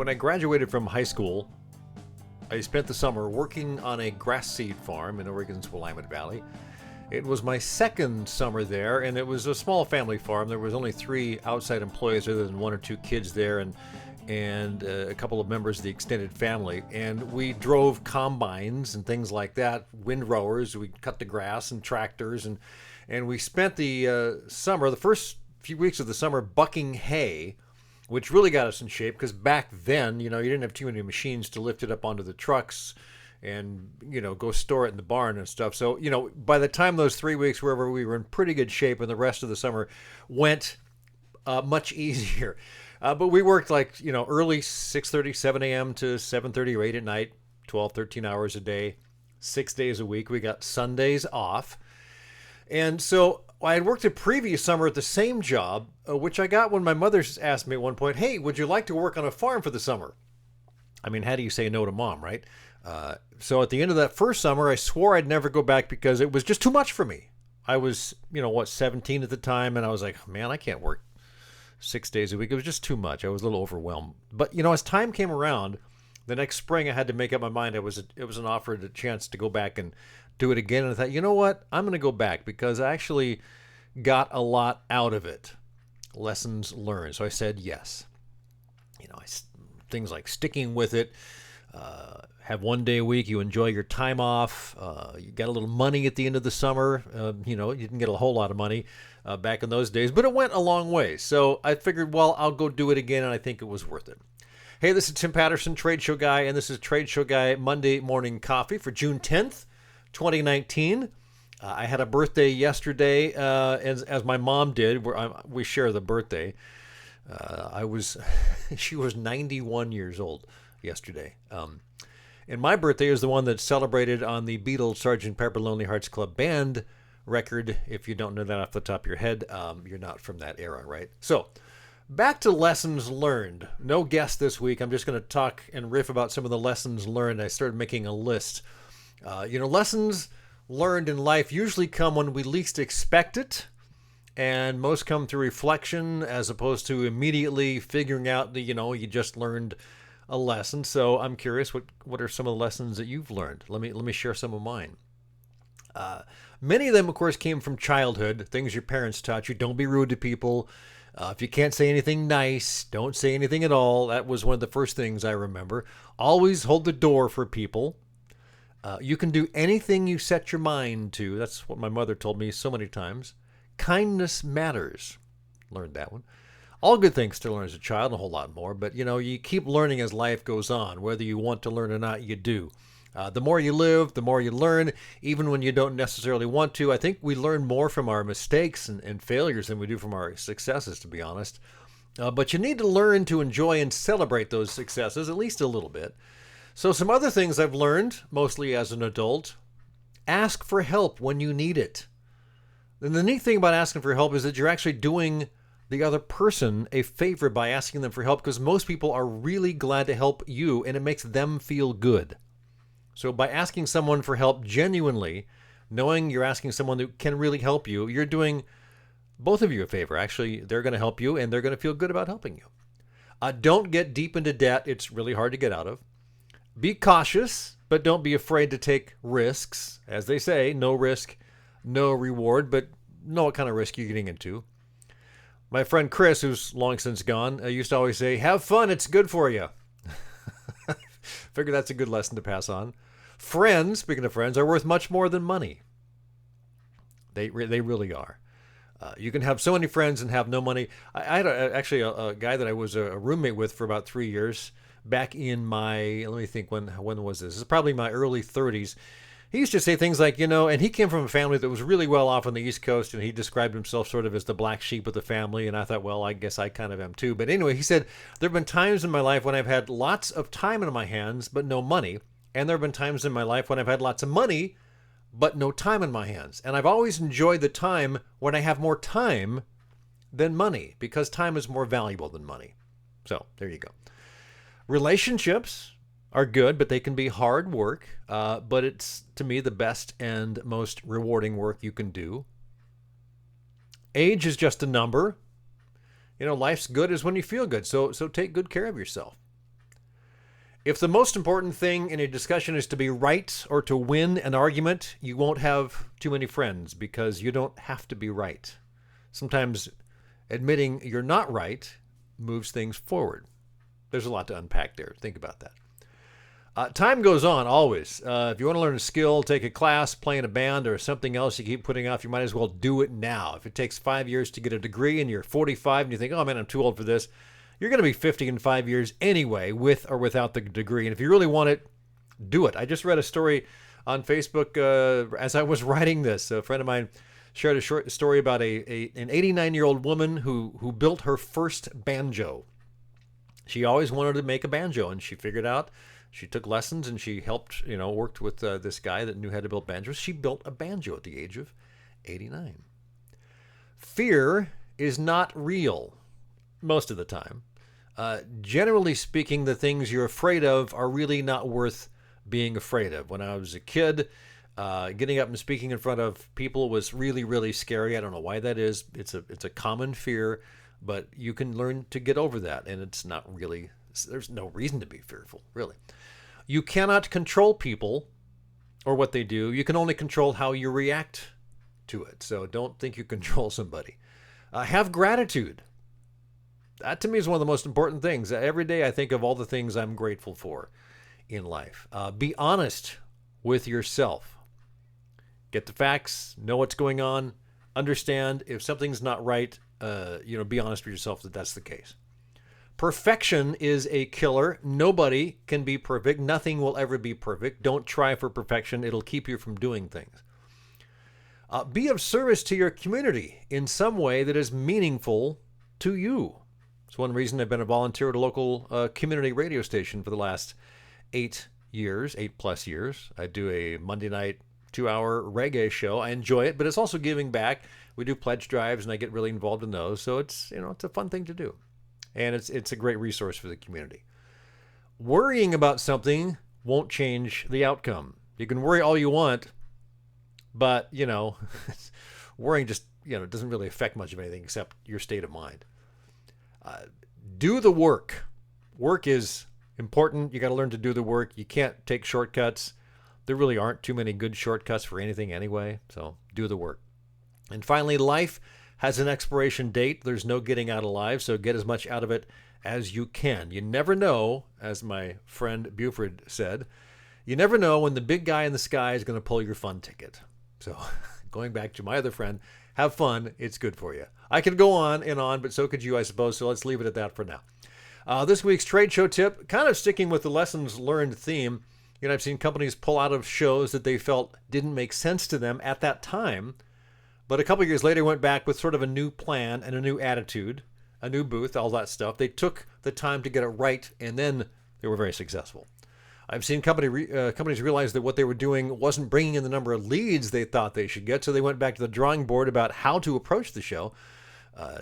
When I graduated from high school, I spent the summer working on a grass seed farm in Oregon's Willamette Valley. It was my second summer there, and it was a small family farm. There was only 3 outside employees other than 1 or 2 kids there, and a couple of members of the extended family. And we drove combines and things like that, windrowers. We cut the grass and tractors, and we spent the summer, the first few weeks of the summer, bucking hay, which really got us in shape because back then, you didn't have too many machines to lift it up onto the trucks and, go store it in the barn and stuff. So, by the time those 3 weeks were over, we were in pretty good shape, and the rest of the summer went much easier. But we worked early 6:30, 7 a.m. to 7:30 or 8 at night, 12, 13 hours a day, 6 days a week. We got Sundays off. And so I had worked a previous summer at the same job, which I got when my mother asked me at one point, "Hey, would you like to work on a farm for the summer?" I mean, how do you say no to mom, right? So at the end of that first summer, I swore I'd never go back because it was just too much for me. I was, 17 at the time, and I was like, man, I can't work 6 days a week. It was just too much. I was a little overwhelmed. But, as time came around, the next spring, I had to make up my mind. It was an offer, a chance to go back and do it again. And I thought, you know what? I'm going to go back because I actually got a lot out of it. Lessons learned. So I said yes. Things like sticking with it. Have 1 day a week. You enjoy your time off. You got a little money at the end of the summer. You didn't get a whole lot of money back in those days, but it went a long way. So I figured, well, I'll go do it again, and I think it was worth it. Hey, this is Tim Patterson, Trade Show Guy, and this is Trade Show Guy Monday Morning Coffee for June 10th, 2019. I had a birthday yesterday, as my mom did. We share the birthday. She was 91 years old yesterday. And my birthday is the one that's celebrated on the Beatles' Sgt. Pepper Lonely Hearts Club Band record. If you don't know that off the top of your head, you're not from that era, right? So back to lessons learned. No guest this week. I'm just going to talk and riff about some of the lessons learned. I started making a list. Lessons learned in life usually come when we least expect it, and most come through reflection as opposed to immediately figuring out that, you just learned a lesson. So I'm curious, what are some of the lessons that you've learned? Let me share some of mine. Many of them, of course, came from childhood, things your parents taught you. Don't be rude to people. If you can't say anything nice, don't say anything at all. That was one of the first things I remember. Always hold the door for people. You can do anything you set your mind to. That's what my mother told me so many times. Kindness matters. Learned that one. All good things to learn as a child, and a whole lot more. But, you keep learning as life goes on. Whether you want to learn or not, you do. The more you live, the more you learn, even when you don't necessarily want to. I think we learn more from our mistakes and failures than we do from our successes, to be honest. But you need to learn to enjoy and celebrate those successes, at least a little bit. So some other things I've learned, mostly as an adult: ask for help when you need it. And the neat thing about asking for help is that you're actually doing the other person a favor by asking them for help, because most people are really glad to help you, and it makes them feel good. So by asking someone for help genuinely, knowing you're asking someone who can really help you, you're doing both of you a favor. Actually, they're going to help you, and they're going to feel good about helping you. Don't get deep into debt. It's really hard to get out of. Be cautious, but don't be afraid to take risks. As they say, no risk, no reward, but know what kind of risk you're getting into. My friend Chris, who's long since gone, used to always say, have fun, it's good for you. Figure that's a good lesson to pass on. Friends, speaking of friends, are worth much more than money. They really are. You can have so many friends and have no money. I had actually a guy that I was a roommate with for about 3 years back in my, let me think, when was this? This is probably my early 30s. He used to say things like, and he came from a family that was really well off on the East Coast, and he described himself sort of as the black sheep of the family, and I thought, well, I guess I kind of am too. But anyway, he said, there have been times in my life when I've had lots of time in my hands, but no money, and there have been times in my life when I've had lots of money, but no time in my hands. And I've always enjoyed the time when I have more time than money, because time is more valuable than money. So there you go. Relationships are good, but they can be hard work. But it's, to me, the best and most rewarding work you can do. Age is just a number. Life's good is when you feel good. So take good care of yourself. If the most important thing in a discussion is to be right or to win an argument, you won't have too many friends because you don't have to be right. Sometimes admitting you're not right moves things forward. There's a lot to unpack there. Think about that. Time goes on always. If you want to learn a skill, take a class, play in a band, or something else you keep putting off, you might as well do it now. If it takes 5 years to get a degree and you're 45 and you think, oh man, I'm too old for this, you're going to be 50 in 5 years anyway, with or without the degree. And if you really want it, do it. I just read a story on Facebook as I was writing this. A friend of mine shared a short story about an 89-year-old woman who built her first banjo. She always wanted to make a banjo, and she figured out. She took lessons and she helped, worked with this guy that knew how to build banjos. She built a banjo at the age of 89. Fear is not real most of the time. Generally speaking, the things you're afraid of are really not worth being afraid of. When I was a kid, getting up and speaking in front of people was really, really scary. I don't know why that is. It's a common fear, but you can learn to get over that, and it's not really. There's no reason to be fearful, really. You cannot control people or what they do. You can only control how you react to it. So don't think you control somebody. Have gratitude. That to me is one of the most important things. Every day I think of all the things I'm grateful for in life. Be honest with yourself. Get the facts, know what's going on, understand if something's not right, be honest with yourself that that's the case. Perfection is a killer. Nobody can be perfect. Nothing will ever be perfect. Don't try for perfection. It'll keep you from doing things. Be of service to your community in some way that is meaningful to you. It's one reason I've been a volunteer at a local community radio station for the last 8 plus years. I do a Monday night 2-hour reggae show. I enjoy it, but it's also giving back. We do pledge drives, and I get really involved in those. So it's a fun thing to do. And it's a great resource for the community. Worrying about something won't change the outcome. You can worry all you want, but, worrying just, doesn't really affect much of anything except your state of mind. Do the work. Work is important. You got to learn to do the work. You can't take shortcuts. There really aren't too many good shortcuts for anything anyway, so do the work. And finally, life has an expiration date. There's no getting out alive, so get as much out of it as you can. You never know, as my friend Buford said, you never know when the big guy in the sky is going to pull your fun ticket. So going back to my other friend, have fun. It's good for you. I could go on and on, but so could you, I suppose, so let's leave it at that for now. This week's trade show tip, kind of sticking with the lessons learned theme. I've seen companies pull out of shows that they felt didn't make sense to them at that time, but a couple of years later went back with sort of a new plan and a new attitude, a new booth, all that stuff. They took the time to get it right, and then they were very successful. I've seen companies realize that what they were doing wasn't bringing in the number of leads they thought they should get, so they went back to the drawing board about how to approach the show,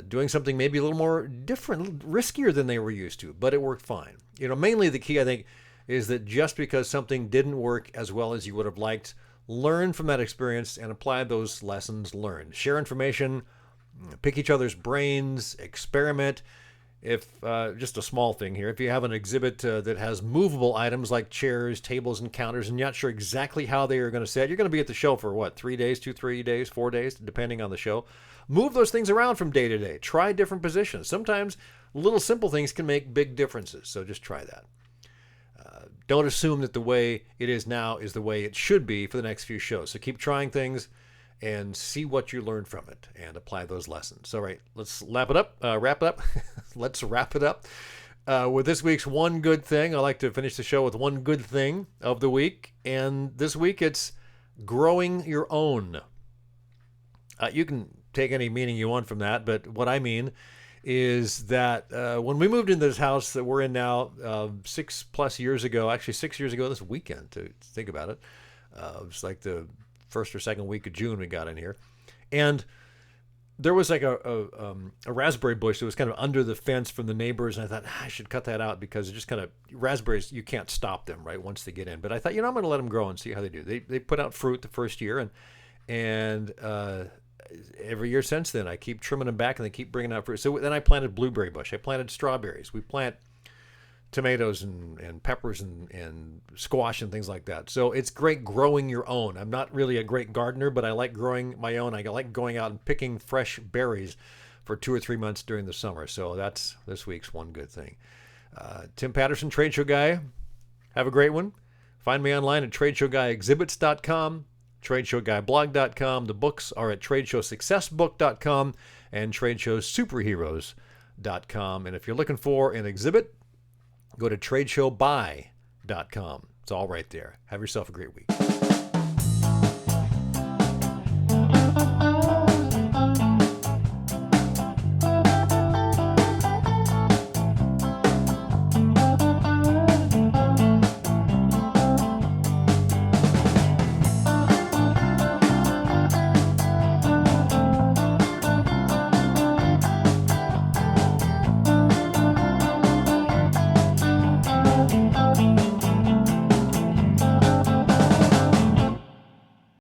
doing something maybe a little more different, riskier than they were used to, but it worked fine. Mainly the key, I think, is that just because something didn't work as well as you would have liked, learn from that experience and apply those lessons learned. Share information, pick each other's brains, experiment. If just a small thing here, if you have an exhibit that has movable items like chairs, tables, and counters, and you're not sure exactly how they are going to set, you're going to be at the show for 3 days, 3 days, 4 days, depending on the show. Move those things around from day to day. Try different positions. Sometimes little simple things can make big differences, so just try that. Don't assume that the way it is now is the way it should be for the next few shows. So keep trying things and see what you learn from it and apply those lessons. All right, let's wrap it up. Let's wrap it up with this week's one good thing. I like to finish the show with one good thing of the week. And this week it's growing your own. You can take any meaning you want from that, but what I mean is that when we moved into this house that we're in now 6+ years ago, actually 6 years ago this weekend, to think about it, it was like the first or second week of June we got in here, and there was like a raspberry bush that was kind of under the fence from the neighbors, and I thought I should cut that out because it just kind of, raspberries, you can't stop them right once they get in, but I thought, I'm going to let them grow and see how they do. They put out fruit the first year, and every year since then, I keep trimming them back and they keep bringing out fruit. So then I planted blueberry bush. I planted strawberries. We plant tomatoes and peppers and squash and things like that. So it's great growing your own. I'm not really a great gardener, but I like growing my own. I like going out and picking fresh berries for 2 or 3 months during the summer. So that's this week's one good thing. Tim Patterson, Trade Show Guy. Have a great one. Find me online at TradeshowGuyExhibits.com, TradeshowGuyBlog.com. The books are at TradeshowSuccessBook.com and TradeshowSuperheroes.com. And if you're looking for an exhibit, go to TradeshowBuy.com. It's all right there. Have yourself a great week.